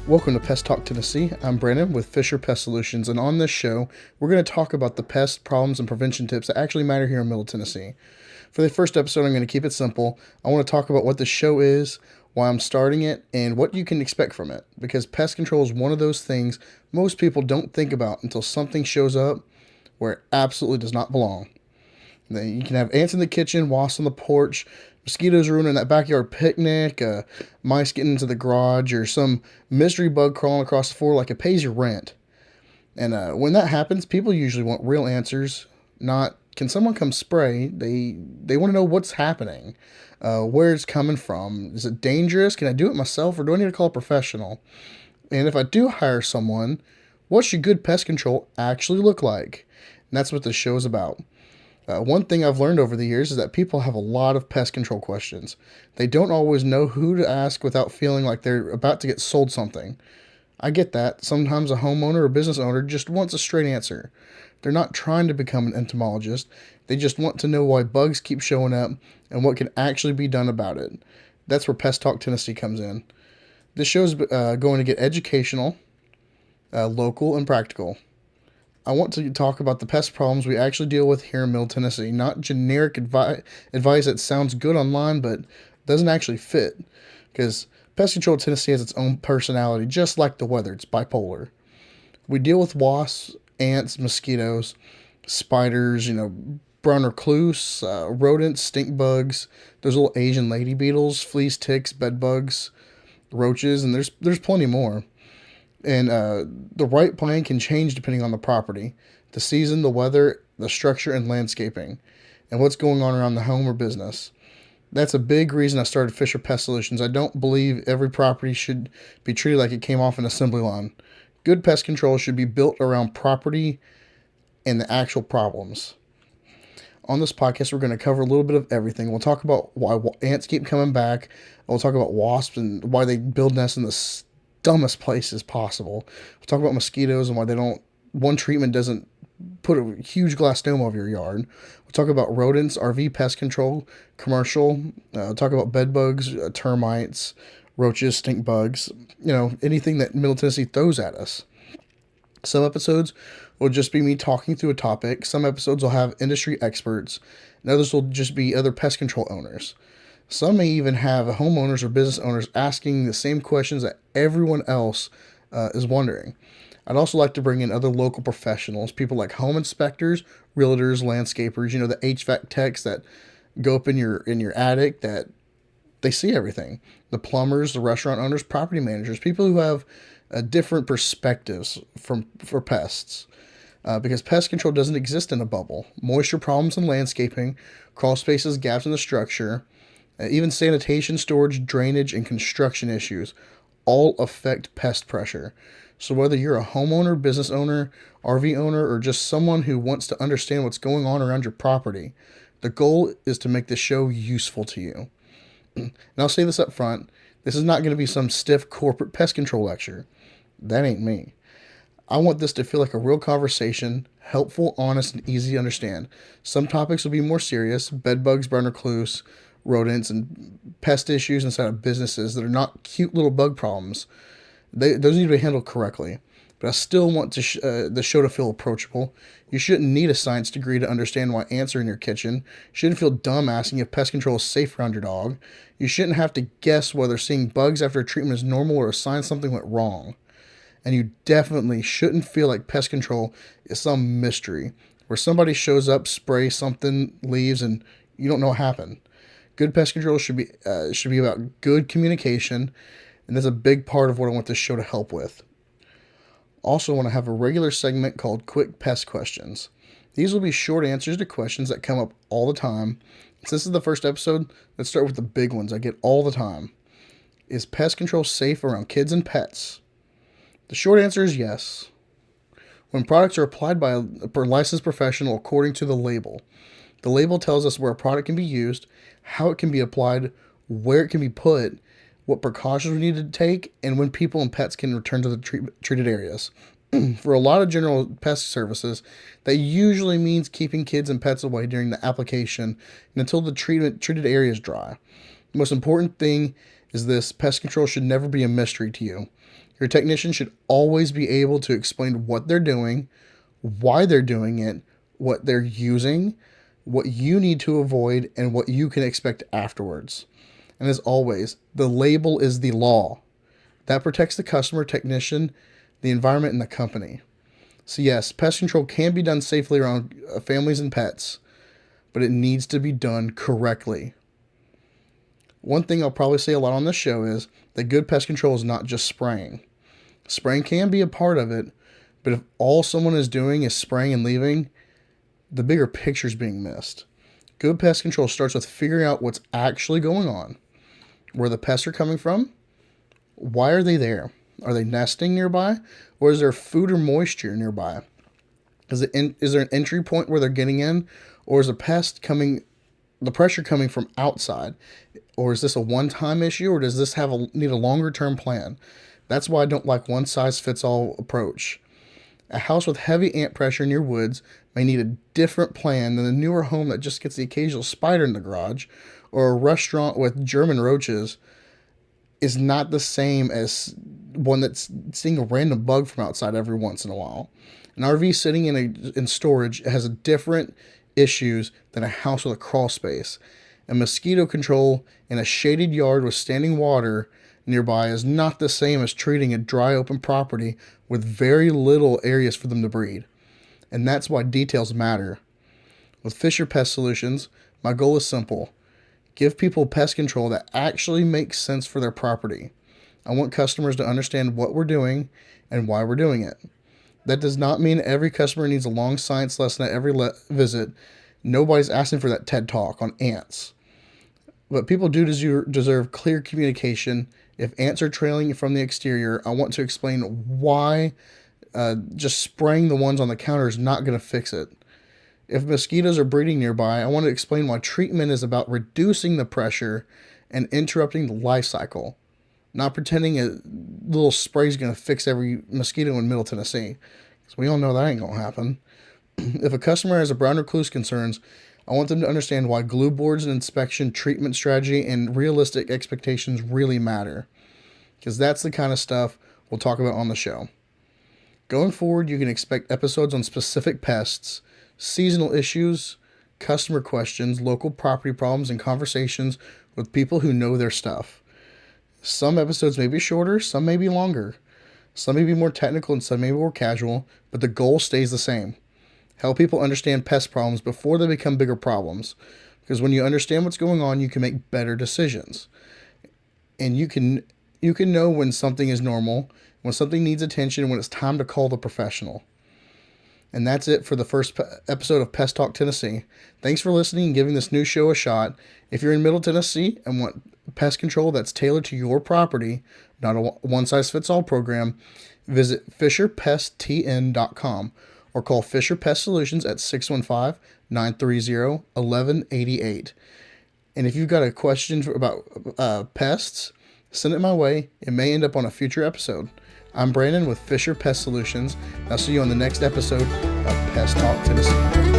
Welcome to Pest Talk Tennessee. I'm Brandon with Fisher Pest Solutions, and on this show, we're going to talk about the pest problems and prevention tips that actually matter here in Middle Tennessee. For the first episode, I'm going to keep it simple. I want to talk about what the show is, why I'm starting it, and what you can expect from it, because pest control is one of those things most people don't think about until something shows up where it absolutely does not belong. You can have ants in the kitchen, wasps on the porch, mosquitoes ruining that backyard picnic, mice getting into the garage, or some mystery bug crawling across the floor like it pays your rent. And when that happens, people usually want real answers, not can someone come spray. They want to know what's happening, where it's coming from. Is it dangerous? Can I do it myself, or do I need to call a professional? And if I do hire someone, what should good pest control actually look like? And that's what this show is about. One thing I've learned over the years is that people have a lot of pest control questions. They don't always know who to ask without feeling like they're about to get sold something. I get that. Sometimes a homeowner or business owner just wants a straight answer. They're not trying to become an entomologist. They just want to know why bugs keep showing up and what can actually be done about it. That's where Pest Talk Tennessee comes in. This show is going to get educational, local, and practical. I want to talk about the pest problems we actually deal with here in Middle Tennessee, not generic advice that sounds good online but doesn't actually fit. Because pest control in Tennessee has its own personality, just like the weather. It's bipolar. We deal with wasps, ants, mosquitoes, spiders, brown recluse, rodents, stink bugs, those little Asian lady beetles, fleas, ticks, bed bugs, roaches, and there's plenty more. And the right plan can change depending on the property, the season, the weather, the structure, and landscaping, and what's going on around the home or business. That's a big reason I started Fisher Pest Solutions. I don't believe every property should be treated like it came off an assembly line. Good pest control should be built around property and the actual problems. On this podcast, we're going to cover a little bit of everything. We'll talk about why ants keep coming back. We'll talk about wasps and why they build nests in the dumbest places possible. We'll talk about mosquitoes and why one treatment doesn't put a huge glass dome over your yard. We'll talk about rodents, RV pest control, commercial. We'll talk about bed bugs, termites, roaches, stink bugs, anything that Middle Tennessee throws at us. Some episodes will just be me talking through a topic. Some episodes will have industry experts, and others will just be other pest control owners. Some may even have homeowners or business owners asking the same questions that everyone else is wondering. I'd also like to bring in other local professionals, people like home inspectors, realtors, landscapers, the HVAC techs that go up in your attic that they see everything. The plumbers, the restaurant owners, property managers, people who have different perspectives for pests. Because pest control doesn't exist in a bubble. Moisture problems in landscaping, crawl spaces, gaps in the structure, even sanitation, storage, drainage, and construction issues all affect pest pressure. So whether you're a homeowner, business owner, RV owner, or just someone who wants to understand what's going on around your property, the goal is to make the show useful to you. And I'll say this up front, this is not going to be some stiff corporate pest control lecture. That ain't me. I want this to feel like a real conversation, helpful, honest, and easy to understand. Some topics will be more serious, bed bugs, brown recluse, rodents, and pest issues inside of businesses that are not cute little bug problems. Those need to be handled correctly. But I still want the show to feel approachable. You shouldn't need a science degree to understand why ants are in your kitchen. You shouldn't feel dumb asking if pest control is safe around your dog. You shouldn't have to guess whether seeing bugs after a treatment is normal or a sign something went wrong. And you definitely shouldn't feel like pest control is some mystery where somebody shows up, sprays something, leaves, and you don't know what happened. Good pest control should be about good communication, and that's a big part of what I want this show to help with. Also, I want to have a regular segment called Quick Pest Questions. These will be short answers to questions that come up all the time. Since this is the first episode, let's start with the big ones I get all the time. Is pest control safe around kids and pets? The short answer is yes. When products are applied by a licensed professional according to the label tells us where a product can be used, how it can be applied, where it can be put, what precautions we need to take, and when people and pets can return to the treated areas. For a lot of general pest services, that usually means keeping kids and pets away during the application and until the treated area is dry. The most important thing is this: pest control should never be a mystery to you. Your technician should always be able to explain what they're doing, why they're doing it, what they're using, what you need to avoid, and what you can expect afterwards. And as always, the label is the law. That protects the customer, technician, the environment, and the company. So yes, pest control can be done safely around families and pets, but it needs to be done correctly. One thing I'll probably say a lot on this show is that good pest control is not just spraying. Spraying can be a part of it, but if all someone is doing is spraying and leaving, the bigger picture is being missed. Good pest control starts with figuring out what's actually going on, where the pests are coming from, why are they there? Are they nesting nearby, or is there food or moisture nearby? Is there an entry point where they're getting in, or is the pressure coming from outside? Or is this a one-time issue, or does this need a longer-term plan? That's why I don't like one-size-fits-all approach. A house with heavy ant pressure in your woods may need a different plan than a newer home that just gets the occasional spider in the garage, or a restaurant with German roaches is not the same as one that's seeing a random bug from outside every once in a while. An RV sitting in storage has different issues than a house with a crawl space. And mosquito control in a shaded yard with standing water nearby is not the same as treating a dry open property with very little areas for them to breed. And that's why details matter. With Fisher Pest Solutions, my goal is simple. Give people pest control that actually makes sense for their property. I want customers to understand what we're doing and why we're doing it. That does not mean every customer needs a long science lesson at every visit. Nobody's asking for that TED Talk on ants. But people do deserve clear communication. If ants are trailing from the exterior, I want to explain why just spraying the ones on the counter is not going to fix it. If mosquitoes are breeding nearby, I want to explain why treatment is about reducing the pressure and interrupting the life cycle, not pretending a little spray is going to fix every mosquito in Middle Tennessee, because we all know that ain't going to happen. If a customer has a brown recluse concerns, I want them to understand why glue boards and inspection, treatment strategy, and realistic expectations really matter, because that's the kind of stuff we'll talk about on the show. Going forward, you can expect episodes on specific pests, seasonal issues, customer questions, local property problems, and conversations with people who know their stuff. Some episodes may be shorter, some may be longer. Some may be more technical and some may be more casual, but the goal stays the same. Help people understand pest problems before they become bigger problems. Because when you understand what's going on, you can make better decisions. And you can know when something is normal, when something needs attention, and when it's time to call the professional. And that's it for the first episode of Pest Talk Tennessee. Thanks for listening and giving this new show a shot. If you're in Middle Tennessee and want pest control that's tailored to your property, not a one-size-fits-all program, visit FisherPestTN.com or call Fisher Pest Solutions at 615-930-1188. And if you've got a question about pests, send it my way. It may end up on a future episode. I'm Brandon with Fisher Pest Solutions. I'll see you on the next episode of Pest Talk Tennessee.